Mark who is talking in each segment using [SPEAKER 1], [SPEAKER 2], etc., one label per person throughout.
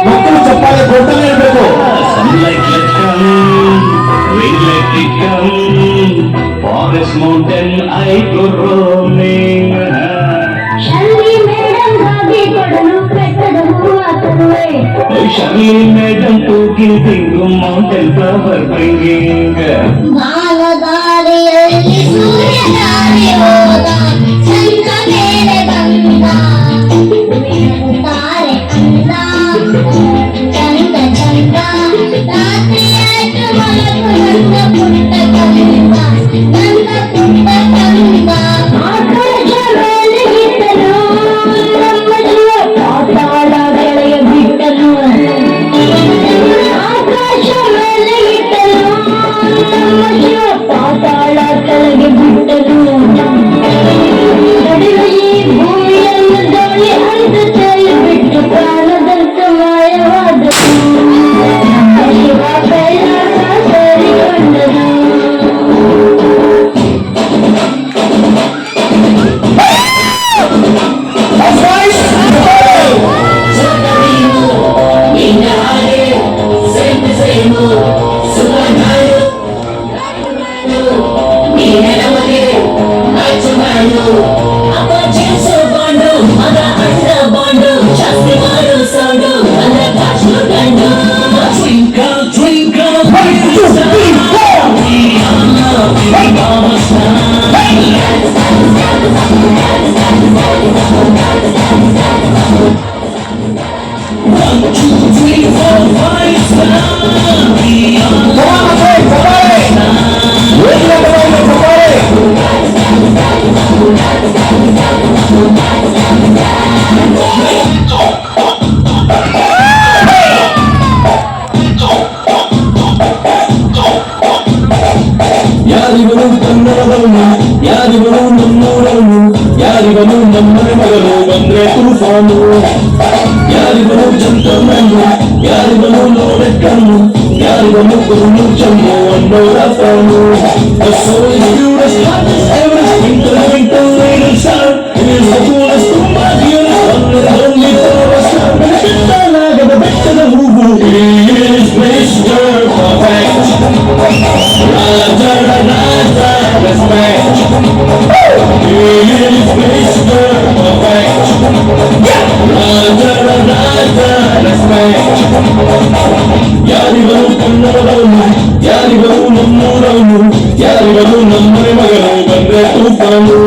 [SPEAKER 1] ಮಕ್ಕಳು ಚಪ್ಪಾಳೆ ಕೊಡ್ತಾನೆ ಇರಬೇಕು.
[SPEAKER 2] Forest mountain I go roaming. Shirley madam to giving mountain flower bringing.
[SPEAKER 3] ಬಾಲದಾರಿಯಲ್ಲಿ ಸೂರ್ಯದಾರಿ ಹೋದ ಚಂದ ಮೇಲೆ ಬಂದ ತಾರೆ ಅಂದ ಚಂದ ಚಂದ ರಾತ್ರಿಯಾಯ್ತು ಮಲಗು ನನ್ನ ಪುಟ್ಟ ಕಂದ ನನ್ನ ಪುಟ್ಟ ಕಂದ ಆಕಾಶ ಮೇಲೆ ಇಟ್ಟನು ನಮ್ಮ ಜೀವ ಪಾತಾಳ ಕೆಳಗೆ ಬಿಟ್ಟನು ಆಕಾಶ ಮೇಲೆ ಇಟ್ಟನು ನಮ್ಮ ಜೀವ ಪಾತಾಳ ಕೆಳಗೆ ಬಿಟ್ಟನು ನಡುವೆ ಈ ಭೂಮಿಯನ್ನು ಗಾಳಿ ಹರಿದು ತಲೆ ಬಿಟ್ಟು ಪ್ರಾಣದಂತ ಮಾಯವಾದನು Shiva Kailasa ಸೇರಿಕೊಂಡನು.
[SPEAKER 2] Twinkle, twinkle, little star, we are loving our star. 1, 2, 3, 4, 5 star, we are loving our star.
[SPEAKER 1] ಯಾರಿವನು ಕನ್ನಡದವನು, ಯಾರಿವನು ನಮ್ಮೂರವನು, ಯಾರಿವನು ನಮ್ಮನೆ ಮಗನು ಬಂದ್ರೆ ತುಫಾನು, ಯಾರಿವನು ಜಂತರ್ಮನ್ನು, ಯಾರಿವನು ನೋಡಕ್ಕನ್ನು, ಯಾರಿವನು ಗುರುನು Chandu ಅನ್ನೋರ ಫಾನು. The soul is purest, hottest, everest, twinkle, twinkle, little star, it is the coolest, ತುಂಬಾ dearest, only for a star. ಬೆಟ್ಟಲಾಗದ ಬೆಟ್ಟದ ಹೂವು, he is Mr. Perfect. Raja, Raja, respect. He is Mr. Perfect. Raja, Raja, respect. ಯಾರಿವನು ಕನ್ನಡದವನು, ಯಾರಿವನು ನಮ್ಮೂರವನು, ಯಾರಿವನು ನಮ್ಮನೆ ಮಗನು ಬಂದ್ರೆ ತುಫಾನು.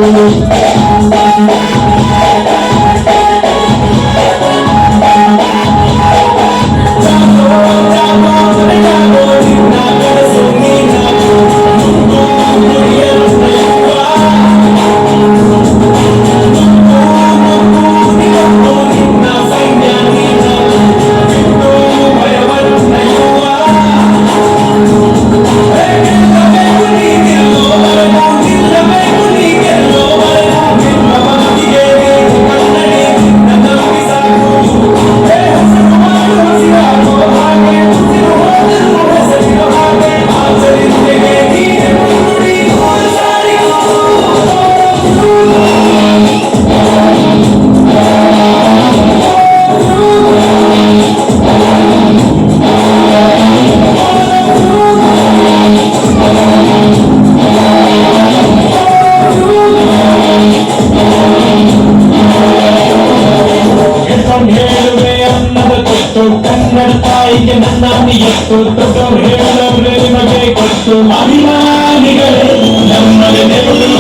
[SPEAKER 1] ಕನ್ನಡ ತಾಯಿಗೆ ನನ್ನ ಎಷ್ಟು ದೊಡ್ಡ ಹೇಳವರೇ ನಿಮಗೆ ಕೊಟ್ಟು ಅಭಿಮಾನಿಗಳೇ ನಮ್ಮನೆ ನೆರಳು